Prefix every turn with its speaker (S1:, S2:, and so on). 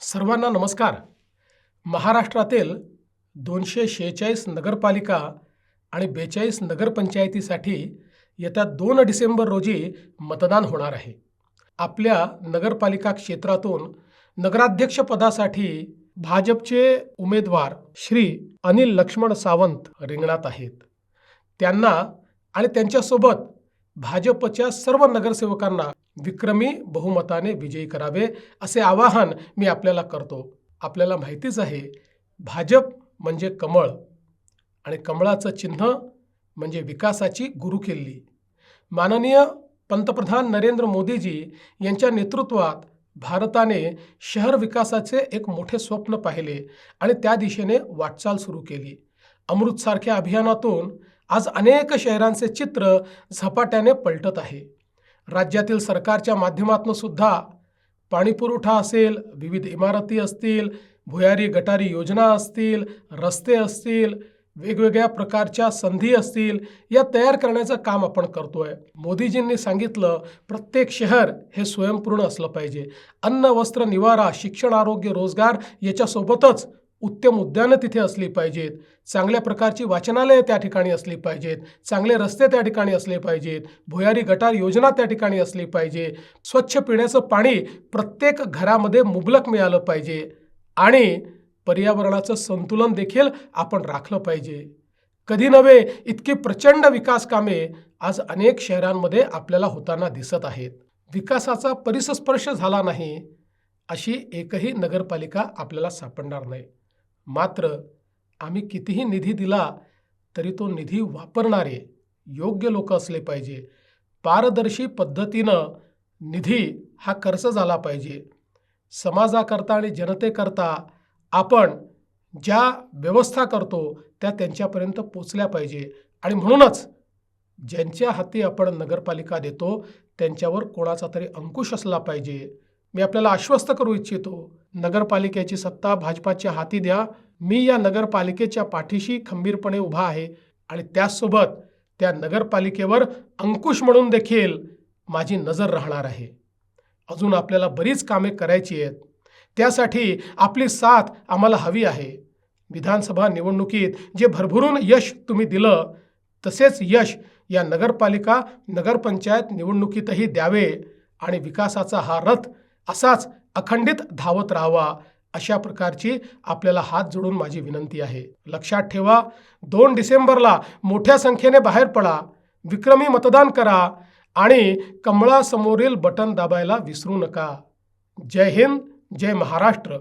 S1: सर्वांना नमस्कार. महाराष्ट्रातील 246 नगरपालिका आणि 42 नगरपंचायतीसाठी येत्या 2 डिसेंबर रोजी मतदान होणार आहे. आपल्या नगरपालिका क्षेत्रातून नगराध्यक्षपदासाठी भाजपचे उमेदवार श्री अनिल लक्ष्मण सावंत रिंगणात आहेत. त्यांना आणि त्यांच्यासोबत भाजपच्या सर्व नगरसेवकांना विक्रमी बहुमताने विजयी करावे असे आवाहन मी आपल्याला करतो. आपल्याला माहितीच आहे, भाजप म्हणजे कमळ आणि कमळाचं चिन्ह म्हणजे विकासाची गुरुकिल्ली. माननीय पंतप्रधान नरेंद्र मोदीजी यांच्या नेतृत्वात भारताने शहर विकासाचे एक मोठे स्वप्न पाहिले आणि त्या दिशेने वाटचाल सुरू केली. अमृतसारख्या अभियानातून आज अनेक शहरांचे चित्र झपाट्याने पलटत आहे. राज्यातील सरकारच्या माध्यमातून सुद्धा पाणीपुरवठा असेल, विविध इमारती असतील, भुयारी गटारी योजना असतील, रस्ते असतील, वेगवेगळ्या प्रकारच्या संधी असतील, या तयार करण्याचं काम आपण करतोय. मोदीजींनी सांगितलं, प्रत्येक शहर हे स्वयंपूर्ण असलं पाहिजे. अन्न, वस्त्र, निवारा, शिक्षण, आरोग्य, रोजगार याच्यासोबतच उत्तम उद्यानं तिथे असली पाहिजेत. चांगल्या प्रकारची वाचनालयं त्या ठिकाणी असली पाहिजेत. चांगले रस्ते त्या ठिकाणी असले पाहिजेत. भुयारी गटार योजना त्या ठिकाणी असली पाहिजे. स्वच्छ पिण्याचं पाणी प्रत्येक घरामध्ये मुबलक मिळालं पाहिजे आणि पर्यावरणाचं संतुलन देखील आपण राखलं पाहिजे. कधी नव्हे इतकी प्रचंड विकास कामे आज अनेक शहरांमध्ये आपल्याला होताना दिसत आहेत. विकासाचा परिसस्पर्श झाला नाही अशी एकही नगरपालिका आपल्याला सापडणार नाही. मात्र आम्ही कितीही निधी दिला तरी तो निधी वापरणारे योग्य लोक असले पाहिजे. पारदर्शी पद्धतीनं निधी हा खर्च झाला पाहिजे. समाजाकरता आणि जनतेकरता आपण ज्या व्यवस्था करतो त्या त्यांच्यापर्यंत पोचल्या पाहिजे आणि म्हणूनच ज्यांच्या हाती आपण नगरपालिका देतो त्यांच्यावर कोणाचा तरी अंकुश असला पाहिजे. मी आपल्याला आश्वस्त करू इच्छितो, नगरपालिकेची सत्ता भाजपाच्या हाती द्या. मी या नगरपालिकेच्या पाठीशी खंबीरपणे उभा आहे आणि त्याचसोबत त्या नगरपालिकेवर अंकुश म्हणून देखील माझी नजर राहणार आहे. अजून आपल्याला बरीच कामे करायची आहेत. त्यासाठी आपली साथ आम्हाला हवी आहे. विधानसभा निवडणुकीत जे भरभरून यश तुम्ही दिलं तसेच यश या नगरपालिका नगरपंचायत निवडणुकीतही द्यावे आणि विकासाचा हा रथ असाच अखंडित धावत राहावा अशा प्रकारची आपल्याला हात जोडून माझी विनंती आहे. लक्षात ठेवा, 2 डिसेंबरला मोठ्या संख्येने बाहेर पडा, विक्रमी मतदान करा आणि कमळासमोरील बटन दाबायला विसरू नका. जय हिंद, जय महाराष्ट्र.